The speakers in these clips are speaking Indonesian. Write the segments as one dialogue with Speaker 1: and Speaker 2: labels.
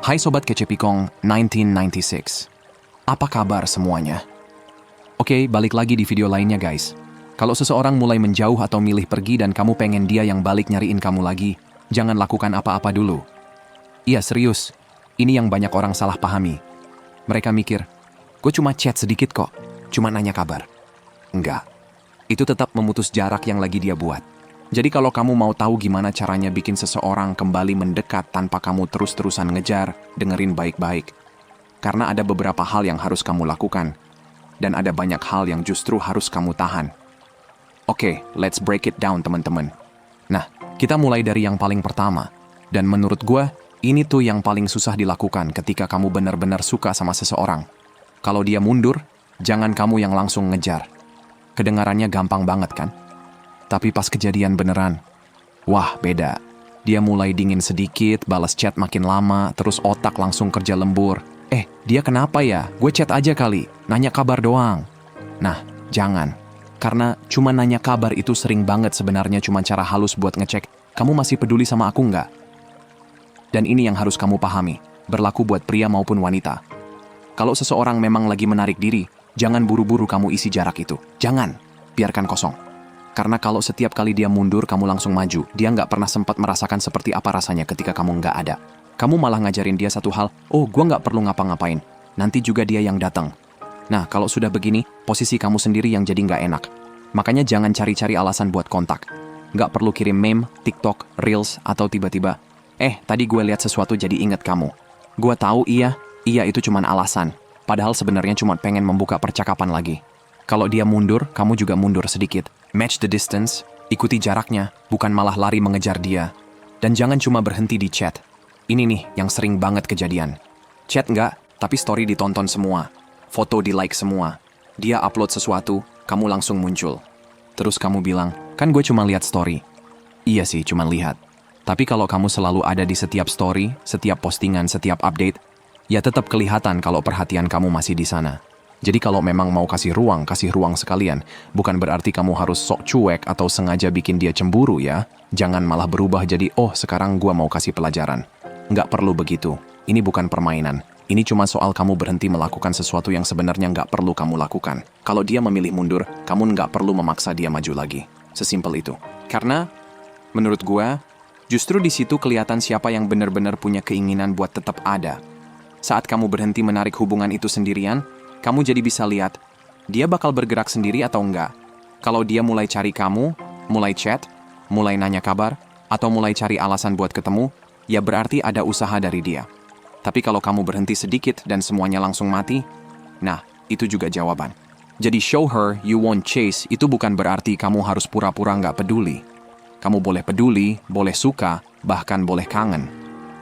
Speaker 1: Hai Sobat Kecepikong 1996. Apa kabar semuanya? Oke, balik lagi di video lainnya guys. Kalau seseorang mulai menjauh atau milih pergi dan kamu pengen dia yang balik nyariin kamu lagi, jangan lakukan apa-apa dulu. Iya serius, ini yang banyak orang salah pahami. Mereka mikir, gue cuma chat sedikit kok, cuma nanya kabar. Enggak, itu tetap memutus jarak yang lagi dia buat. Jadi kalau kamu mau tahu gimana caranya bikin seseorang kembali mendekat tanpa kamu terus-terusan ngejar, dengerin baik-baik. Karena ada beberapa hal yang harus kamu lakukan, dan ada banyak hal yang justru harus kamu tahan. Oke, let's break it down teman-teman. Nah, kita mulai dari yang paling pertama. Dan menurut gue, ini tuh yang paling susah dilakukan ketika kamu benar-benar suka sama seseorang. Kalau dia mundur, jangan kamu yang langsung ngejar. Kedengarannya gampang banget kan? Tapi pas kejadian beneran, wah beda. Dia mulai dingin sedikit, balas chat makin lama, terus otak langsung kerja lembur. Dia kenapa ya? Gue chat aja kali, nanya kabar doang. Nah, jangan. Karena cuma nanya kabar itu sering banget sebenarnya cuma cara halus buat ngecek, kamu masih peduli sama aku nggak? Dan ini yang harus kamu pahami, berlaku buat pria maupun wanita. Kalau seseorang memang lagi menarik diri, jangan buru-buru kamu isi jarak itu. Jangan, biarkan kosong. Karena kalau setiap kali dia mundur, kamu langsung maju. Dia nggak pernah sempat merasakan seperti apa rasanya ketika kamu nggak ada. Kamu malah ngajarin dia satu hal, gue nggak perlu ngapa-ngapain. Nanti juga dia yang datang. Nah, kalau sudah begini, posisi kamu sendiri yang jadi nggak enak. Makanya jangan cari-cari alasan buat kontak. Nggak perlu kirim meme, TikTok, Reels, atau tiba-tiba, tadi gue lihat sesuatu jadi inget kamu. Gue tahu iya itu cuman alasan. Padahal sebenarnya cuma pengen membuka percakapan lagi. Kalau dia mundur, kamu juga mundur sedikit. Match the distance, ikuti jaraknya, bukan malah lari mengejar dia. Dan jangan cuma berhenti di chat. Ini nih yang sering banget kejadian. Chat enggak, tapi story ditonton semua. Foto di like semua. Dia upload sesuatu, kamu langsung muncul. Terus kamu bilang, kan gue cuma lihat story. Iya sih, cuma lihat. Tapi kalau kamu selalu ada di setiap story, setiap postingan, setiap update, ya tetap kelihatan kalau perhatian kamu masih di sana. Jadi kalau memang mau kasih ruang sekalian. Bukan berarti kamu harus sok cuek atau sengaja bikin dia cemburu ya. Jangan malah berubah jadi, sekarang gua mau kasih pelajaran. Nggak perlu begitu. Ini bukan permainan. Ini cuma soal kamu berhenti melakukan sesuatu yang sebenarnya nggak perlu kamu lakukan. Kalau dia memilih mundur, kamu nggak perlu memaksa dia maju lagi. Sesimpel itu. Karena, menurut gua, justru di situ kelihatan siapa yang benar-benar punya keinginan buat tetap ada. Saat kamu berhenti menarik hubungan itu sendirian, kamu jadi bisa lihat, dia bakal bergerak sendiri atau enggak. Kalau dia mulai cari kamu, mulai chat, mulai nanya kabar, atau mulai cari alasan buat ketemu, ya berarti ada usaha dari dia. Tapi kalau kamu berhenti sedikit dan semuanya langsung mati, nah, itu juga jawaban. Jadi show her you won't chase itu bukan berarti kamu harus pura-pura nggak peduli. Kamu boleh peduli, boleh suka, bahkan boleh kangen.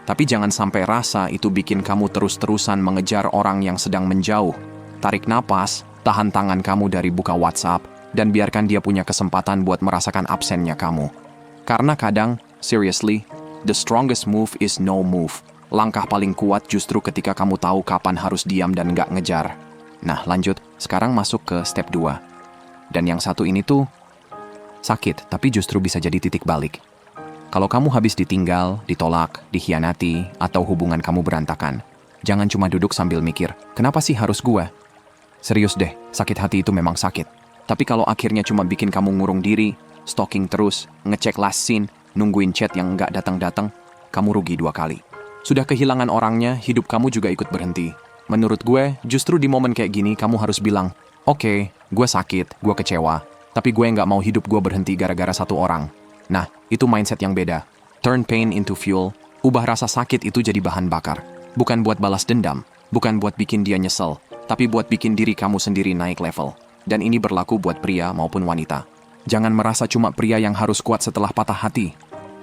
Speaker 1: Tapi jangan sampai rasa itu bikin kamu terus-terusan mengejar orang yang sedang menjauh. Tarik napas, tahan tangan kamu dari buka WhatsApp, dan biarkan dia punya kesempatan buat merasakan absennya kamu. Karena kadang, seriously, the strongest move is no move. Langkah paling kuat justru ketika kamu tahu kapan harus diam dan nggak ngejar. Nah, lanjut. Sekarang masuk ke step 2. Dan yang satu ini tuh, sakit, tapi justru bisa jadi titik balik. Kalau kamu habis ditinggal, ditolak, dikhianati, atau hubungan kamu berantakan, jangan cuma duduk sambil mikir, kenapa sih harus gua? Serius deh, sakit hati itu memang sakit. Tapi kalau akhirnya cuma bikin kamu ngurung diri, stalking terus, ngecek last scene, nungguin chat yang nggak datang-datang, kamu rugi 2 kali. Sudah kehilangan orangnya, hidup kamu juga ikut berhenti. Menurut gue, justru di momen kayak gini kamu harus bilang, oke, gue sakit, gue kecewa, tapi gue nggak mau hidup gue berhenti gara-gara satu orang. Nah, itu mindset yang beda. Turn pain into fuel, ubah rasa sakit itu jadi bahan bakar. Bukan buat balas dendam, bukan buat bikin dia nyesel, tapi buat bikin diri kamu sendiri naik level. Dan ini berlaku buat pria maupun wanita. Jangan merasa cuma pria yang harus kuat setelah patah hati.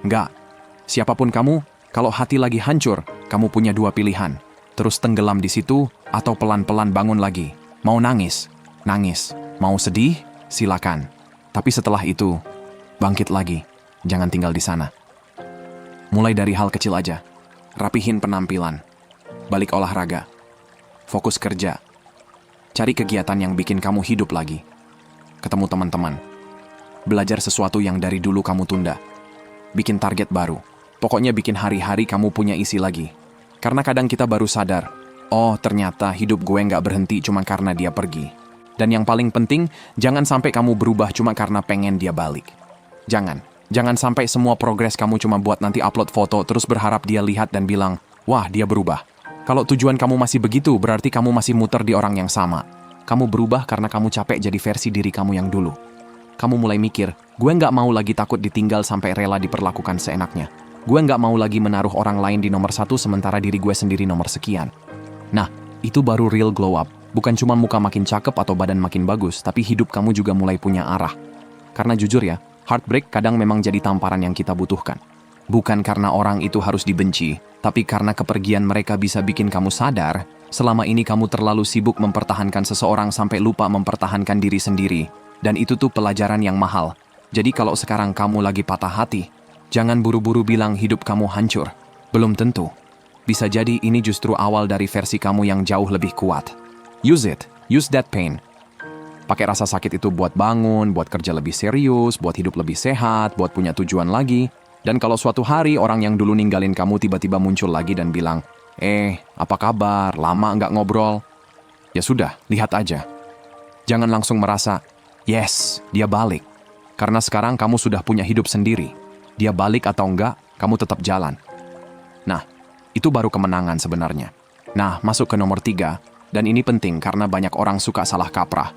Speaker 1: Nggak. Siapapun kamu, kalau hati lagi hancur, kamu punya 2 pilihan. Terus tenggelam di situ, atau pelan-pelan bangun lagi. Mau nangis? Nangis. Mau sedih? Silakan. Tapi setelah itu, bangkit lagi. Jangan tinggal di sana. Mulai dari hal kecil aja. Rapihin penampilan. Balik olahraga. Fokus kerja. Cari kegiatan yang bikin kamu hidup lagi. Ketemu teman-teman. Belajar sesuatu yang dari dulu kamu tunda. Bikin target baru. Pokoknya bikin hari-hari kamu punya isi lagi. Karena kadang kita baru sadar, oh ternyata hidup gue nggak berhenti cuma karena dia pergi. Dan yang paling penting, jangan sampai kamu berubah cuma karena pengen dia balik. Jangan sampai semua progres kamu cuma buat nanti upload foto terus berharap dia lihat dan bilang, wah dia berubah. Kalau tujuan kamu masih begitu, berarti kamu masih muter di orang yang sama. Kamu berubah karena kamu capek jadi versi diri kamu yang dulu. Kamu mulai mikir, gue nggak mau lagi takut ditinggal sampai rela diperlakukan seenaknya. Gue nggak mau lagi menaruh orang lain di nomor 1 sementara diri gue sendiri nomor sekian. Nah, itu baru real glow up. Bukan cuma muka makin cakep atau badan makin bagus, tapi hidup kamu juga mulai punya arah. Karena jujur ya, heartbreak kadang memang jadi tamparan yang kita butuhkan. Bukan karena orang itu harus dibenci, tapi karena kepergian mereka bisa bikin kamu sadar, selama ini kamu terlalu sibuk mempertahankan seseorang sampai lupa mempertahankan diri sendiri. Dan itu tuh pelajaran yang mahal. Jadi kalau sekarang kamu lagi patah hati, jangan buru-buru bilang hidup kamu hancur. Belum tentu. Bisa jadi ini justru awal dari versi kamu yang jauh lebih kuat. Use it. Use that pain. Pakai rasa sakit itu buat bangun, buat kerja lebih serius, buat hidup lebih sehat, buat punya tujuan lagi. Dan kalau suatu hari orang yang dulu ninggalin kamu tiba-tiba muncul lagi dan bilang, apa kabar? Lama nggak ngobrol. Ya sudah, lihat aja. Jangan langsung merasa, yes, dia balik. Karena sekarang kamu sudah punya hidup sendiri. Dia balik atau enggak, kamu tetap jalan. Nah, itu baru kemenangan sebenarnya. Nah, masuk ke nomor 3, dan ini penting karena banyak orang suka salah kaprah.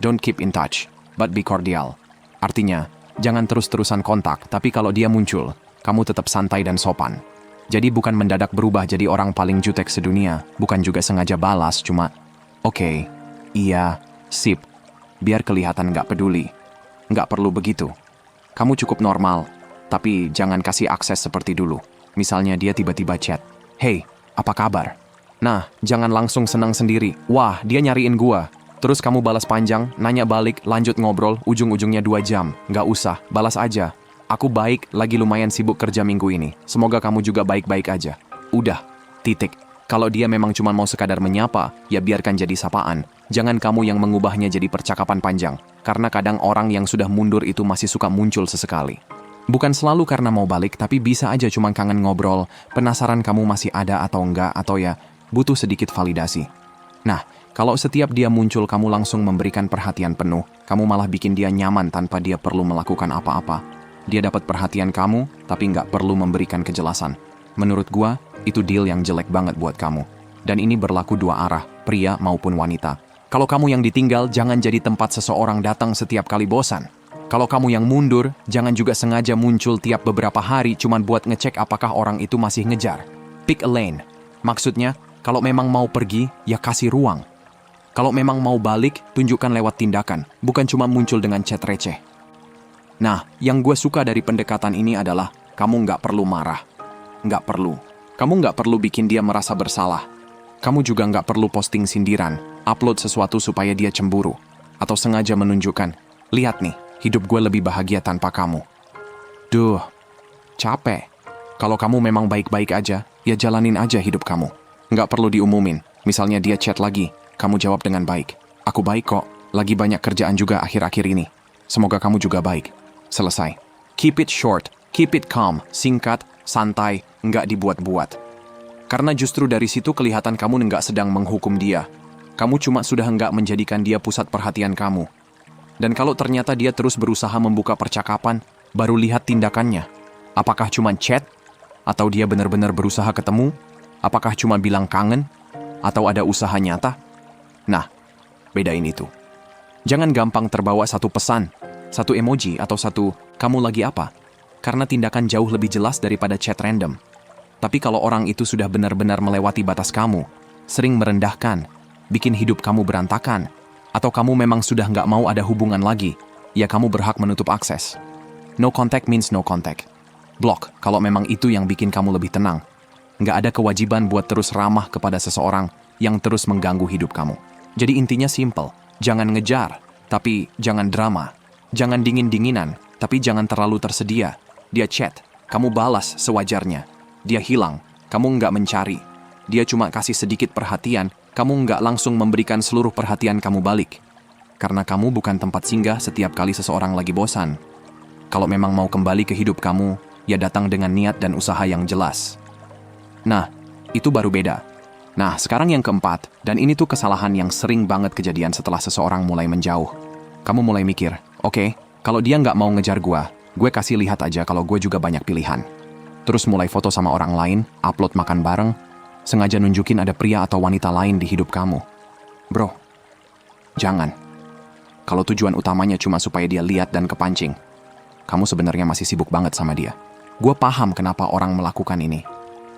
Speaker 1: Don't keep in touch, but be cordial. Artinya, jangan terus-terusan kontak, tapi kalau dia muncul, kamu tetap santai dan sopan. Jadi bukan mendadak berubah jadi orang paling jutek sedunia, bukan juga sengaja balas, cuma, oke, iya, sip, biar kelihatan nggak peduli. Nggak perlu begitu. Kamu cukup normal, tapi jangan kasih akses seperti dulu. Misalnya dia tiba-tiba chat, hey, apa kabar? Nah, jangan langsung senang sendiri. Wah, dia nyariin gua. Terus kamu balas panjang, nanya balik, lanjut ngobrol, ujung-ujungnya 2 jam. Nggak usah, balas aja. Aku baik, lagi lumayan sibuk kerja minggu ini. Semoga kamu juga baik-baik aja. Udah, titik. Kalau dia memang cuma mau sekadar menyapa, ya biarkan jadi sapaan. Jangan kamu yang mengubahnya jadi percakapan panjang. Karena kadang orang yang sudah mundur itu masih suka muncul sesekali. Bukan selalu karena mau balik, tapi bisa aja cuma kangen ngobrol, penasaran kamu masih ada atau enggak, atau ya butuh sedikit validasi. Nah, kalau setiap dia muncul kamu langsung memberikan perhatian penuh, kamu malah bikin dia nyaman tanpa dia perlu melakukan apa-apa. Dia dapat perhatian kamu, tapi nggak perlu memberikan kejelasan. Menurut gua, itu deal yang jelek banget buat kamu. Dan ini berlaku dua arah, pria maupun wanita. Kalau kamu yang ditinggal, jangan jadi tempat seseorang datang setiap kali bosan. Kalau kamu yang mundur, jangan juga sengaja muncul tiap beberapa hari cuma buat ngecek apakah orang itu masih ngejar. Pick a lane. Maksudnya, kalau memang mau pergi, ya kasih ruang. Kalau memang mau balik, tunjukkan lewat tindakan, bukan cuma muncul dengan chat receh. Nah, yang gue suka dari pendekatan ini adalah, kamu nggak perlu marah. Nggak perlu. Kamu nggak perlu bikin dia merasa bersalah. Kamu juga nggak perlu posting sindiran, upload sesuatu supaya dia cemburu. Atau sengaja menunjukkan, lihat nih, hidup gue lebih bahagia tanpa kamu. Duh, capek. Kalau kamu memang baik-baik aja, ya jalanin aja hidup kamu. Nggak perlu diumumin. Misalnya dia chat lagi, kamu jawab dengan baik. Aku baik kok, lagi banyak kerjaan juga akhir-akhir ini. Semoga kamu juga baik. Selesai. Keep it short, keep it calm, singkat, santai, nggak dibuat-buat. Karena justru dari situ kelihatan kamu nggak sedang menghukum dia. Kamu cuma sudah nggak menjadikan dia pusat perhatian kamu. Dan kalau ternyata dia terus berusaha membuka percakapan, baru lihat tindakannya. Apakah cuma chat? Atau dia benar-benar berusaha ketemu? Apakah cuma bilang kangen? Atau ada usaha nyata? Nah, bedain itu. Jangan gampang terbawa satu pesan, satu emoji, atau satu kamu lagi apa? Karena tindakan jauh lebih jelas daripada chat random. Tapi kalau orang itu sudah benar-benar melewati batas kamu, sering merendahkan, bikin hidup kamu berantakan, atau kamu memang sudah nggak mau ada hubungan lagi, ya kamu berhak menutup akses. No contact means no contact. Block kalau memang itu yang bikin kamu lebih tenang. Nggak ada kewajiban buat terus ramah kepada seseorang yang terus mengganggu hidup kamu. Jadi intinya simple, jangan ngejar, tapi jangan drama. Jangan dingin-dinginan, tapi jangan terlalu tersedia. Dia chat, kamu balas sewajarnya. Dia hilang, kamu nggak mencari. Dia cuma kasih sedikit perhatian, kamu nggak langsung memberikan seluruh perhatian kamu balik. Karena kamu bukan tempat singgah setiap kali seseorang lagi bosan. Kalau memang mau kembali ke hidup kamu, ya datang dengan niat dan usaha yang jelas. Nah, Itu baru beda. Nah, sekarang yang keempat, dan ini tuh kesalahan yang sering banget kejadian setelah seseorang mulai menjauh. Kamu mulai mikir, oke, kalau dia nggak mau ngejar gue kasih lihat aja kalau gue juga banyak pilihan. Terus mulai foto sama orang lain, upload makan bareng, sengaja nunjukin ada pria atau wanita lain di hidup kamu. Bro, jangan. Kalau tujuan utamanya cuma supaya dia lihat dan kepancing, kamu sebenarnya masih sibuk banget sama dia. Gue paham kenapa orang melakukan ini.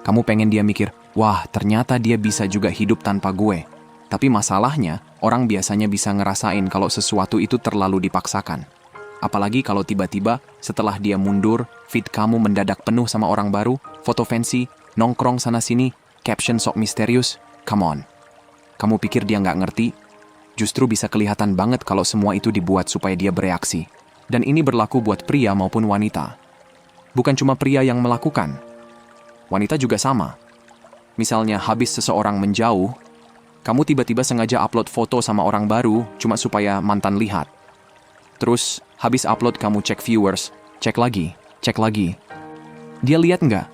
Speaker 1: Kamu pengen dia mikir, wah ternyata dia bisa juga hidup tanpa gue. Tapi masalahnya, orang biasanya bisa ngerasain kalau sesuatu itu terlalu dipaksakan. Apalagi kalau tiba-tiba setelah dia mundur, feed kamu mendadak penuh sama orang baru, foto fancy, nongkrong sana-sini, caption sok misterius, come on. Kamu pikir dia nggak ngerti? Justru bisa kelihatan banget kalau semua itu dibuat supaya dia bereaksi. Dan ini berlaku buat pria maupun wanita. Bukan cuma pria yang melakukan. Wanita juga sama. Misalnya habis seseorang menjauh, kamu tiba-tiba sengaja upload foto sama orang baru cuma supaya mantan lihat. Terus, habis upload kamu cek viewers, cek lagi. Dia lihat nggak?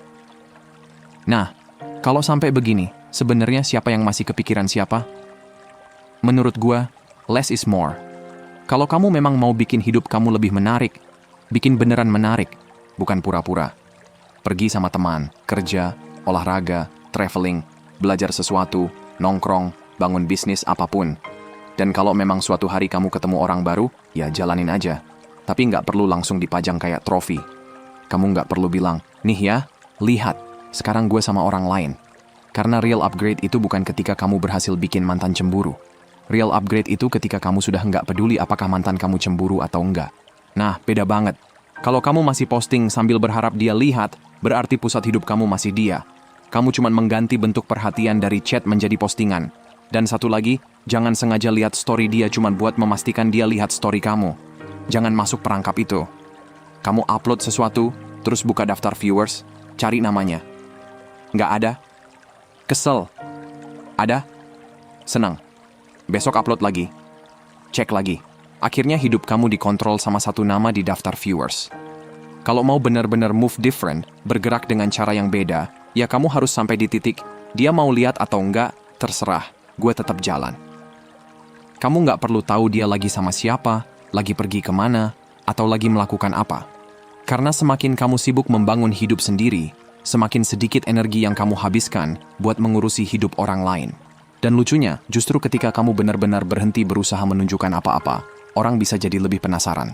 Speaker 1: Nah, kalau sampai begini, sebenarnya siapa yang masih kepikiran siapa? Menurut gua, less is more. Kalau kamu memang mau bikin hidup kamu lebih menarik, bikin beneran menarik, bukan pura-pura. Pergi sama teman, kerja, olahraga, traveling, belajar sesuatu, nongkrong, bangun bisnis apapun. Dan kalau memang suatu hari kamu ketemu orang baru, ya jalanin aja. Tapi nggak perlu langsung dipajang kayak trofi. Kamu nggak perlu bilang, nih ya, lihat, sekarang gue sama orang lain. Karena real upgrade itu bukan ketika kamu berhasil bikin mantan cemburu. Real upgrade itu ketika kamu sudah nggak peduli apakah mantan kamu cemburu atau enggak. Nah, beda banget. Kalau kamu masih posting sambil berharap dia lihat, berarti pusat hidup kamu masih dia. Kamu cuma mengganti bentuk perhatian dari chat menjadi postingan. Dan satu lagi, jangan sengaja lihat story dia cuma buat memastikan dia lihat story kamu. Jangan masuk perangkap itu. Kamu upload sesuatu, terus buka daftar viewers, cari namanya. Nggak ada? Kesel? Ada? Senang? Besok upload lagi. Cek lagi. Akhirnya hidup kamu dikontrol sama satu nama di daftar viewers. Kalau mau benar-benar move different, bergerak dengan cara yang beda, ya kamu harus sampai di titik, dia mau lihat atau enggak, terserah, gue tetap jalan. Kamu nggak perlu tahu dia lagi sama siapa, lagi pergi kemana, atau lagi melakukan apa. Karena semakin kamu sibuk membangun hidup sendiri, semakin sedikit energi yang kamu habiskan buat mengurusi hidup orang lain. Dan lucunya, justru ketika kamu benar-benar berhenti berusaha menunjukkan apa-apa, orang bisa jadi lebih penasaran.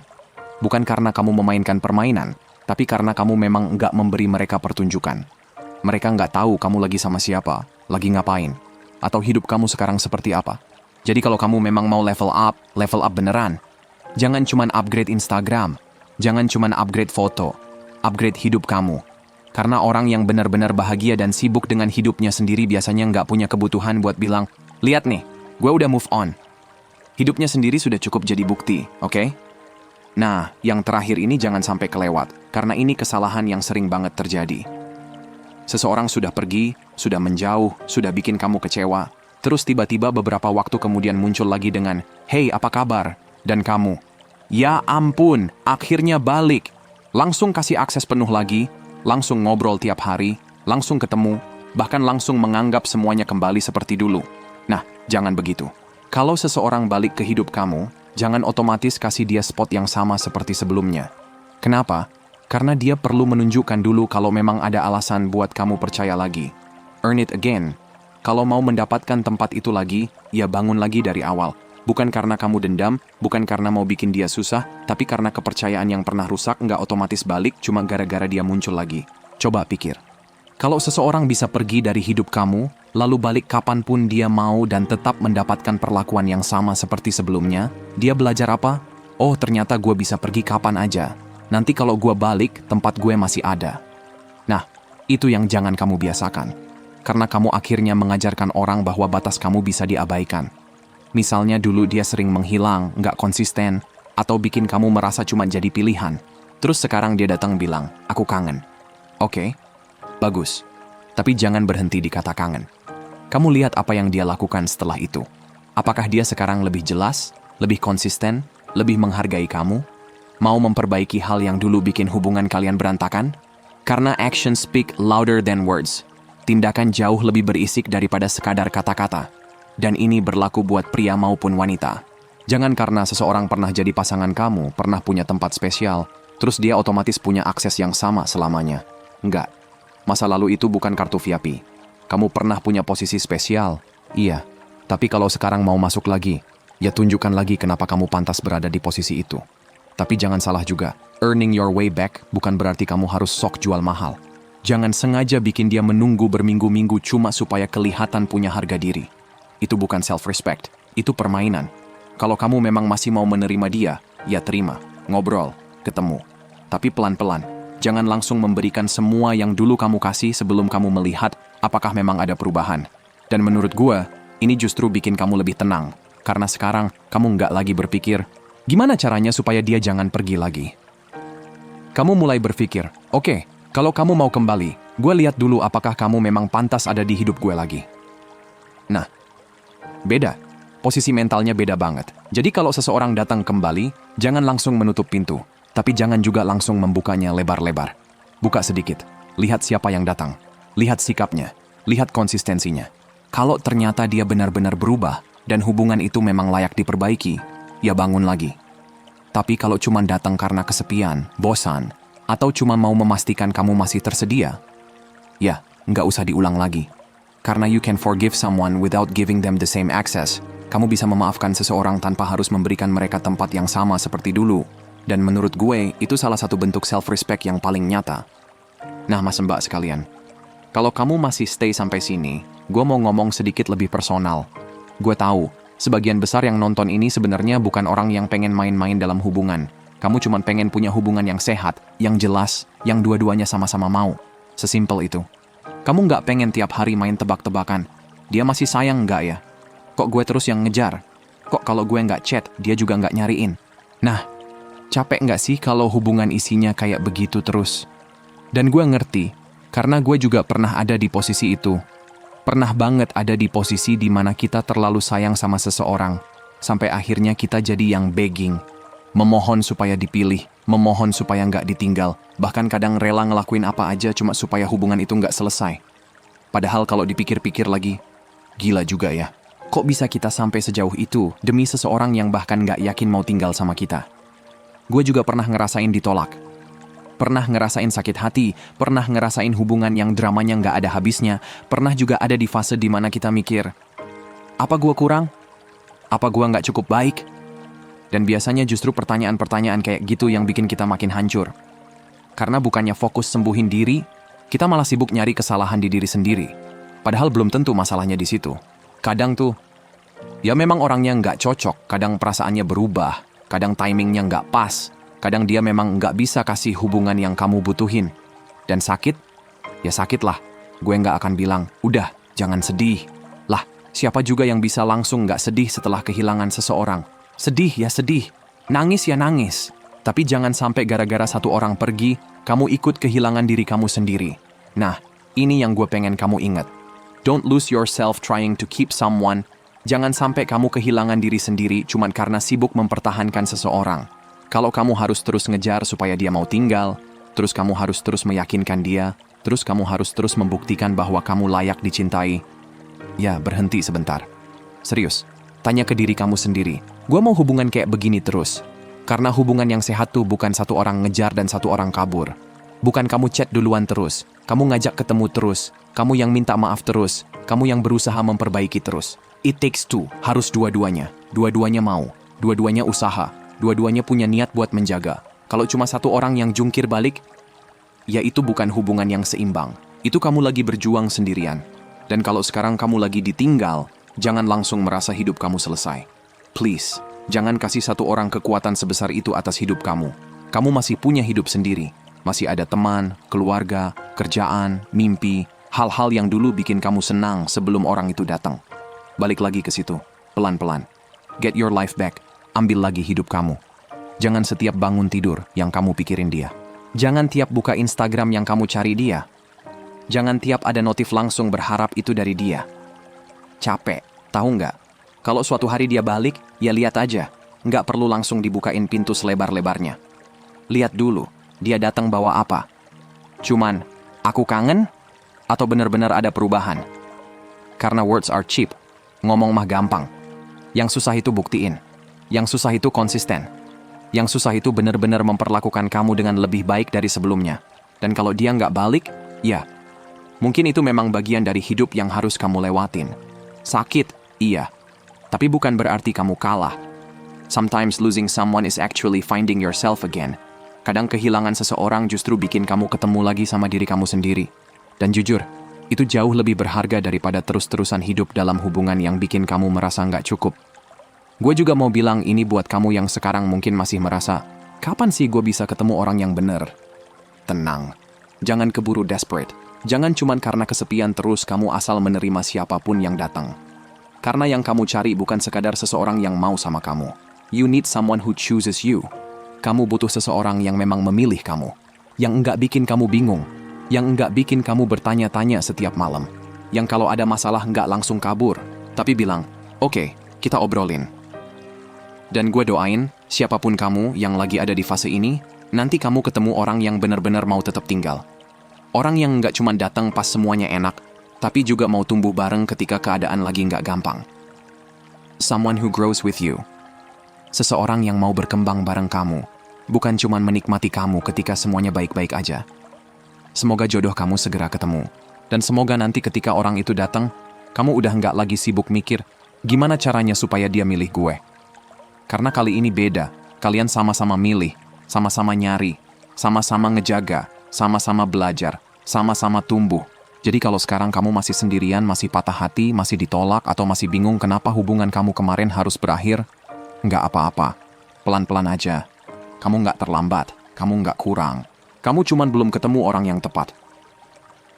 Speaker 1: Bukan karena kamu memainkan permainan, tapi karena kamu memang nggak memberi mereka pertunjukan. Mereka nggak tahu kamu lagi sama siapa, lagi ngapain, atau hidup kamu sekarang seperti apa. Jadi kalau kamu memang mau level up beneran. Jangan cuman upgrade Instagram, jangan cuman upgrade foto, upgrade hidup kamu. Karena orang yang benar-benar bahagia dan sibuk dengan hidupnya sendiri biasanya nggak punya kebutuhan buat bilang, lihat nih, gue udah move on. Hidupnya sendiri sudah cukup jadi bukti, oke? Nah, yang terakhir ini jangan sampai kelewat, karena ini kesalahan yang sering banget terjadi. Seseorang sudah pergi, sudah menjauh, sudah bikin kamu kecewa, terus tiba-tiba beberapa waktu kemudian muncul lagi dengan, hey, apa kabar? Dan kamu, ya ampun, akhirnya balik. Langsung kasih akses penuh lagi, langsung ngobrol tiap hari, langsung ketemu, bahkan langsung menganggap semuanya kembali seperti dulu. Nah, jangan begitu. Kalau seseorang balik ke hidup kamu, jangan otomatis kasih dia spot yang sama seperti sebelumnya. Kenapa? Karena dia perlu menunjukkan dulu kalau memang ada alasan buat kamu percaya lagi. Earn it again. Kalau mau mendapatkan tempat itu lagi, ya bangun lagi dari awal. Bukan karena kamu dendam, bukan karena mau bikin dia susah, tapi karena kepercayaan yang pernah rusak nggak otomatis balik cuma gara-gara dia muncul lagi. Coba pikir. Kalau seseorang bisa pergi dari hidup kamu, lalu balik kapanpun dia mau dan tetap mendapatkan perlakuan yang sama seperti sebelumnya, dia belajar apa? Oh, ternyata gue bisa pergi kapan aja. Nanti kalau gue balik, tempat gue masih ada. Nah, itu yang jangan kamu biasakan. Karena kamu akhirnya mengajarkan orang bahwa batas kamu bisa diabaikan. Misalnya dulu dia sering menghilang, nggak konsisten, atau bikin kamu merasa cuma jadi pilihan. Terus sekarang dia datang bilang, aku kangen. Oke. Bagus, tapi jangan berhenti di kata kangen. Kamu lihat apa yang dia lakukan setelah itu. Apakah dia sekarang lebih jelas, lebih konsisten, lebih menghargai kamu? Mau memperbaiki hal yang dulu bikin hubungan kalian berantakan? Karena action speak louder than words. Tindakan jauh lebih berisik daripada sekadar kata-kata. Dan ini berlaku buat pria maupun wanita. Jangan karena seseorang pernah jadi pasangan kamu, pernah punya tempat spesial, terus dia otomatis punya akses yang sama selamanya. Enggak. Masa lalu itu bukan kartu VIP. Kamu pernah punya posisi spesial, iya. Tapi kalau sekarang mau masuk lagi, ya tunjukkan lagi kenapa kamu pantas berada di posisi itu. Tapi jangan salah juga, earning your way back bukan berarti kamu harus sok jual mahal. Jangan sengaja bikin dia menunggu berminggu-minggu cuma supaya kelihatan punya harga diri. Itu bukan self-respect, itu permainan. Kalau kamu memang masih mau menerima dia, ya terima, ngobrol, ketemu. Tapi pelan-pelan, jangan langsung memberikan semua yang dulu kamu kasih sebelum kamu melihat apakah memang ada perubahan. Dan menurut gua, ini justru bikin kamu lebih tenang. Karena sekarang kamu nggak lagi berpikir, gimana caranya supaya dia jangan pergi lagi. Kamu mulai berpikir, oke, kalau kamu mau kembali, gue lihat dulu apakah kamu memang pantas ada di hidup gue lagi. Nah, beda. Posisi mentalnya beda banget. Jadi kalau seseorang datang kembali, jangan langsung menutup pintu. Tapi jangan juga langsung membukanya lebar-lebar. Buka sedikit. Lihat siapa yang datang. Lihat sikapnya. Lihat konsistensinya. Kalau ternyata dia benar-benar berubah, dan hubungan itu memang layak diperbaiki, ya bangun lagi. Tapi kalau cuma datang karena kesepian, bosan, atau cuma mau memastikan kamu masih tersedia, ya, nggak usah diulang lagi. Karena you can forgive someone without giving them the same access. Kamu bisa memaafkan seseorang tanpa harus memberikan mereka tempat yang sama seperti dulu. Dan menurut gue, itu salah satu bentuk self-respect yang paling nyata. Nah, mas mbak sekalian, kalau kamu masih stay sampai sini, gue mau ngomong sedikit lebih personal. Gue tahu, sebagian besar yang nonton ini sebenarnya bukan orang yang pengen main-main dalam hubungan. Kamu cuma pengen punya hubungan yang sehat, yang jelas, yang dua-duanya sama-sama mau. Sesimpel itu. Kamu nggak pengen tiap hari main tebak-tebakan. Dia masih sayang nggak ya? Kok gue terus yang ngejar? Kok kalau gue nggak chat, dia juga nggak nyariin? Nah, capek nggak sih kalau hubungan isinya kayak begitu terus? Dan gue ngerti, karena gue juga pernah ada di posisi itu. Pernah banget ada di posisi di mana kita terlalu sayang sama seseorang, sampai akhirnya kita jadi yang begging. Memohon supaya dipilih, memohon supaya nggak ditinggal, bahkan kadang rela ngelakuin apa aja cuma supaya hubungan itu nggak selesai. Padahal kalau dipikir-pikir lagi, gila juga ya. Kok bisa kita sampai sejauh itu demi seseorang yang bahkan nggak yakin mau tinggal sama kita? Gue juga pernah ngerasain ditolak. Pernah ngerasain sakit hati, pernah ngerasain hubungan yang dramanya nggak ada habisnya, pernah juga ada di fase di mana kita mikir, apa gue kurang? Apa gue nggak cukup baik? Dan biasanya justru pertanyaan-pertanyaan kayak gitu yang bikin kita makin hancur. Karena bukannya fokus sembuhin diri, kita malah sibuk nyari kesalahan di diri sendiri. Padahal belum tentu masalahnya di situ. Kadang tuh, ya memang orangnya nggak cocok, kadang perasaannya berubah, kadang timingnya nggak pas, kadang dia memang nggak bisa kasih hubungan yang kamu butuhin. Dan sakit? Ya sakit lah. Gue nggak akan bilang, udah, jangan sedih. Lah, siapa juga yang bisa langsung nggak sedih setelah kehilangan seseorang? Sedih ya sedih, nangis ya nangis. Tapi jangan sampai gara-gara satu orang pergi, kamu ikut kehilangan diri kamu sendiri. Nah, ini yang gue pengen kamu ingat. Don't lose yourself trying to keep someone. Jangan sampai kamu kehilangan diri sendiri cuma karena sibuk mempertahankan seseorang. Kalau kamu harus terus ngejar supaya dia mau tinggal, terus kamu harus terus meyakinkan dia, terus kamu harus terus membuktikan bahwa kamu layak dicintai, ya berhenti sebentar. Serius, tanya ke diri kamu sendiri. Gue mau hubungan kayak begini terus. Karena hubungan yang sehat tuh bukan satu orang ngejar dan satu orang kabur. Bukan kamu chat duluan terus, kamu ngajak ketemu terus, kamu yang minta maaf terus, kamu yang berusaha memperbaiki terus. It takes two, harus dua-duanya. Dua-duanya mau, dua-duanya usaha, dua-duanya punya niat buat menjaga. Kalau cuma satu orang yang jungkir balik, ya itu bukan hubungan yang seimbang. Itu kamu lagi berjuang sendirian. Dan kalau sekarang kamu lagi ditinggal, jangan langsung merasa hidup kamu selesai. Please, jangan kasih satu orang kekuatan sebesar itu atas hidup kamu. Kamu masih punya hidup sendiri. Masih ada teman, keluarga, kerjaan, mimpi, hal-hal yang dulu bikin kamu senang sebelum orang itu datang. Balik lagi ke situ, pelan-pelan. Get your life back, ambil lagi hidup kamu. Jangan setiap bangun tidur yang kamu pikirin dia. Jangan tiap buka Instagram yang kamu cari dia. Jangan tiap ada notif langsung berharap itu dari dia. Capek, tahu nggak? Kalau suatu hari dia balik, ya lihat aja. Nggak perlu langsung dibukain pintu selebar-lebarnya. Lihat dulu, dia datang bawa apa. Cuman, aku kangen? Atau benar-benar ada perubahan? Karena words are cheap, ngomong mah gampang. Yang susah itu buktiin. Yang susah itu konsisten. Yang susah itu benar-benar memperlakukan kamu dengan lebih baik dari sebelumnya. Dan kalau dia nggak balik, ya, mungkin itu memang bagian dari hidup yang harus kamu lewatin. Sakit, iya. Tapi bukan berarti kamu kalah. Sometimes losing someone is actually finding yourself again. Kadang kehilangan seseorang justru bikin kamu ketemu lagi sama diri kamu sendiri. Dan jujur, itu jauh lebih berharga daripada terus-terusan hidup dalam hubungan yang bikin kamu merasa nggak cukup. Gue juga mau bilang ini buat kamu yang sekarang mungkin masih merasa, kapan sih gue bisa ketemu orang yang bener? Tenang, jangan keburu desperate. Jangan cuman karena kesepian terus kamu asal menerima siapapun yang datang. Karena yang kamu cari bukan sekadar seseorang yang mau sama kamu. You need someone who chooses you. Kamu butuh seseorang yang memang memilih kamu. Yang enggak bikin kamu bingung. Yang enggak bikin kamu bertanya-tanya setiap malam. Yang kalau ada masalah enggak langsung kabur. Tapi bilang, oke, kita obrolin. Dan gue doain, siapapun kamu yang lagi ada di fase ini, nanti kamu ketemu orang yang benar-benar mau tetap tinggal. Orang yang nggak cuma datang pas semuanya enak, tapi juga mau tumbuh bareng ketika keadaan lagi nggak gampang. Someone who grows with you. Seseorang yang mau berkembang bareng kamu, bukan cuma menikmati kamu ketika semuanya baik-baik aja. Semoga jodoh kamu segera ketemu. Dan semoga nanti ketika orang itu datang, kamu udah nggak lagi sibuk mikir, gimana caranya supaya dia milih gue. Karena kali ini beda, kalian sama-sama milih, sama-sama nyari, sama-sama ngejaga, sama-sama belajar, sama-sama tumbuh. Jadi kalau sekarang kamu masih sendirian, masih patah hati, masih ditolak, atau masih bingung kenapa hubungan kamu kemarin harus berakhir, nggak apa-apa, pelan-pelan aja. Kamu nggak terlambat, kamu nggak kurang. Kamu cuman belum ketemu orang yang tepat.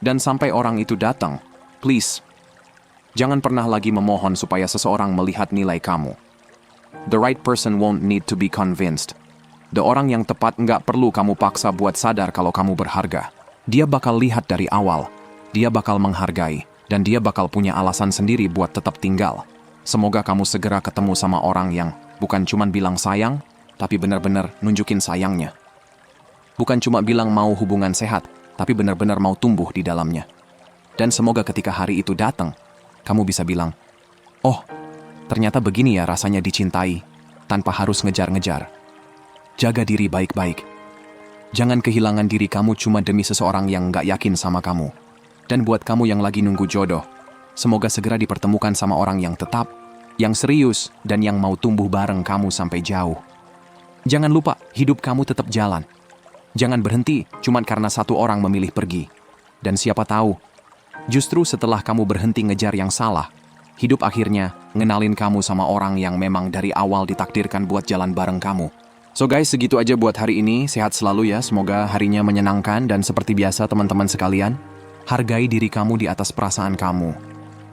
Speaker 1: Dan sampai orang itu datang, please, jangan pernah lagi memohon supaya seseorang melihat nilai kamu. The right person won't need to be convinced. The orang yang tepat nggak perlu kamu paksa buat sadar kalau kamu berharga. Dia bakal lihat dari awal. Dia bakal menghargai. Dan dia bakal punya alasan sendiri buat tetap tinggal. Semoga kamu segera ketemu sama orang yang bukan cuma bilang sayang, tapi benar-benar nunjukin sayangnya. Bukan cuma bilang mau hubungan sehat, tapi benar-benar mau tumbuh di dalamnya. Dan semoga ketika hari itu datang, kamu bisa bilang, oh, ternyata begini ya rasanya dicintai, tanpa harus ngejar-ngejar. Jaga diri baik-baik. Jangan kehilangan diri kamu cuma demi seseorang yang nggak yakin sama kamu. Dan buat kamu yang lagi nunggu jodoh, semoga segera dipertemukan sama orang yang tetap, yang serius, dan yang mau tumbuh bareng kamu sampai jauh. Jangan lupa, hidup kamu tetap jalan. Jangan berhenti cuma karena satu orang memilih pergi. Dan siapa tahu, justru setelah kamu berhenti ngejar yang salah, hidup akhirnya ngenalin kamu sama orang yang memang dari awal ditakdirkan buat jalan bareng kamu. So guys, segitu aja buat hari ini. Sehat selalu ya, semoga harinya menyenangkan. Dan seperti biasa teman-teman sekalian, hargai diri kamu di atas perasaan kamu.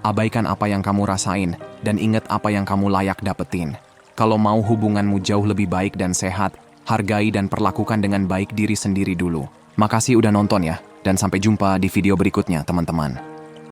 Speaker 1: Abaikan apa yang kamu rasain, dan ingat apa yang kamu layak dapetin. Kalau mau hubunganmu jauh lebih baik dan sehat, hargai dan perlakukan dengan baik diri sendiri dulu. Makasih udah nonton ya, dan sampai jumpa di video berikutnya teman-teman.